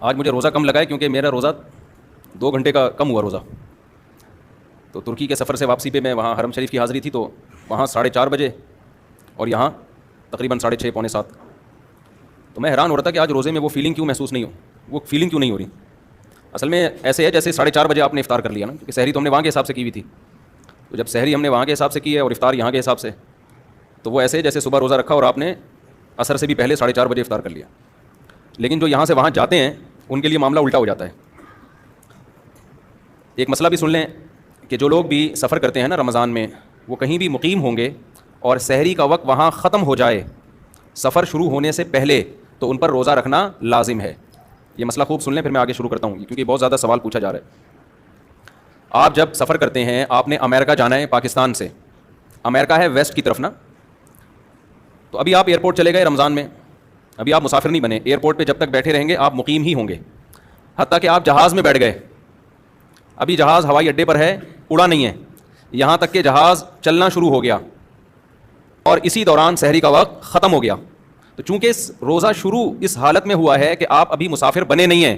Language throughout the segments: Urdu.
آج مجھے روزہ کم لگا ہے کیونکہ میرا روزہ 2 گھنٹے کا کم ہوا روزہ. تو ترکی کے سفر سے واپسی پہ میں وہاں حرم شریف کی حاضری تھی, تو وہاں 4:30 بجے اور یہاں تقریباً 6:30 پونے 7. تو میں حیران ہو رہا تھا کہ آج روزے میں وہ فیلنگ کیوں محسوس نہیں ہو, وہ فیلنگ کیوں نہیں ہو رہی. اصل میں ایسے ہے جیسے 4:30 بجے آپ نے افطار کر لیا نا, کیونکہ سحری تو ہم نے وہاں کے حساب سے کی ہوئی تھی. تو جب سحری ہم نے وہاں کے حساب سے کی ہے اور افطار یہاں کے حساب سے, تو وہ ایسے جیسے صبح روزہ رکھا اور آپ نے عصر سے بھی پہلے 4:30 بجے افطار کر لیا. لیکن جو یہاں سے وہاں جاتے ہیں ان کے لیے معاملہ الٹا ہو جاتا ہے. ایک مسئلہ بھی سن لیں کہ جو لوگ بھی سفر کرتے ہیں نا رمضان میں, وہ کہیں بھی مقیم ہوں گے اور سحری کا وقت وہاں ختم ہو جائے سفر شروع ہونے سے پہلے, تو ان پر روزہ رکھنا لازم ہے. یہ مسئلہ خوب سن لیں, پھر میں آگے شروع کرتا ہوں کیونکہ بہت زیادہ سوال پوچھا جا رہا ہے. آپ جب سفر کرتے ہیں, آپ نے امریکہ جانا ہے پاکستان سے, امریکہ ہے ویسٹ کی طرف نا, تو ابھی آپ ایئرپورٹ چلے گئے رمضان میں, ابھی آپ مسافر نہیں بنے, ایئرپورٹ پہ جب تک بیٹھے رہیں گے آپ مقیم ہی ہوں گے. حتیٰ کہ آپ جہاز میں بیٹھ گئے, ابھی جہاز ہوائی اڈے پر ہے, اڑا نہیں ہے, یہاں تک کہ جہاز چلنا شروع ہو گیا اور اسی دوران سحری کا وقت ختم ہو گیا. تو چونکہ روزہ شروع اس حالت میں ہوا ہے کہ آپ ابھی مسافر بنے نہیں ہیں,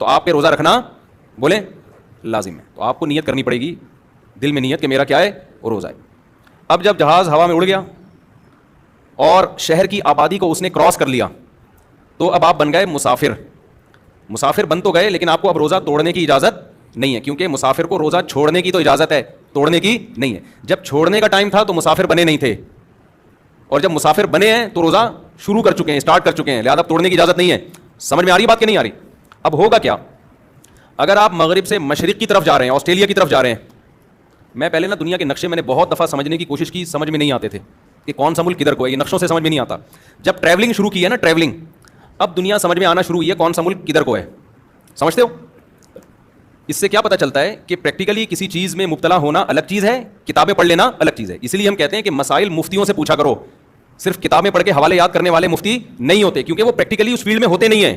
تو آپ پہ روزہ رکھنا بولیں لازم ہے. تو آپ کو نیت کرنی پڑے گی, دل میں نیت کہ میرا کیا ہے, وہ روزہ ہے. اب جب جہاز ہوا میں اڑ گیا اور شہر کی آبادی کو اس نے کراس کر لیا, تو اب آپ بن گئے مسافر. مسافر بن تو گئے لیکن آپ کو اب روزہ توڑنے کی اجازت نہیں ہے, کیونکہ مسافر کو روزہ چھوڑنے کی تو اجازت ہے, توڑنے کی نہیں ہے. جب چھوڑنے کا ٹائم تھا تو مسافر بنے نہیں تھے, اور جب مسافر بنے ہیں تو روزہ شروع کر چکے ہیں, اسٹارٹ کر چکے ہیں, لہذا توڑنے کی اجازت نہیں ہے. سمجھ میں آ رہی بات کہ نہیں آ رہی؟ اب ہوگا کیا اگر آپ مغرب سے مشرق کی طرف جا رہے ہیں, آسٹریلیا کی طرف جا رہے ہیں. میں پہلے نا دنیا کے نقشے میں نے بہت دفعہ سمجھنے کی کوشش کی, سمجھ میں نہیں آتے تھے کہ کون سا ملک کدھر کو ہے, یہ نقشوں سے سمجھ میں نہیں آتا. جب ٹریولنگ شروع کی ہے نا, ٹریولنگ, اب دنیا سمجھ میں آنا شروع ہوئی ہے کون سا ملک کدھر کو ہے. سمجھتے ہو؟ اس سے کیا پتہ چلتا ہے کہ پریکٹیکلی کسی چیز میں مبتلا ہونا الگ چیز ہے, کتابیں پڑھ لینا الگ چیز ہے. اسی لیے ہم کہتے ہیں کہ مسائل مفتیوں سے پوچھا کرو, صرف کتابیں پڑھ کے حوالے یاد کرنے والے مفتی نہیں ہوتے, کیونکہ وہ پریکٹیکلی اس فیلڈ میں ہوتے نہیں ہیں.